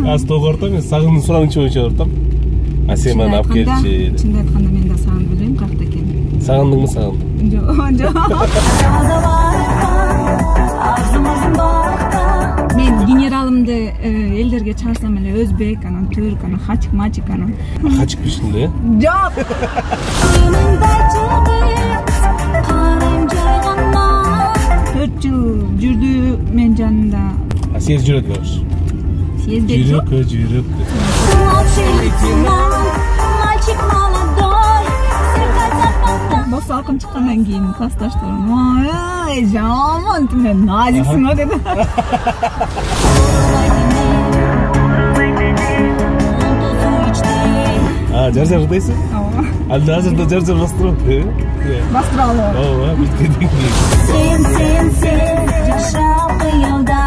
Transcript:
Аз тоо ортам, сагындын суранычы боюнча ортам. А сен маны алып келчи. Чынды айтканда мен да сагынып элем, каякта экенин. Сагындыңбы, сагындым? Жок. Мен генералымды элдерге чыгарсам эле өзбек, анан түрк, анан хачик, мачик, анан. Хачик бишинде? Жок. 4 жыл жүрдү мен жанында. А сез жүрөк болуш. Съездить. Жүйрөк. Бос алкын чыккандан кийин классташтарым, "Ой, жаман, мен назиксиң го" деди. Жар дейсиң? Ооба. Алда азырда жар бастырып, Бастыралы. Ооба, биткенден кийин. Sen yaşa kıyılda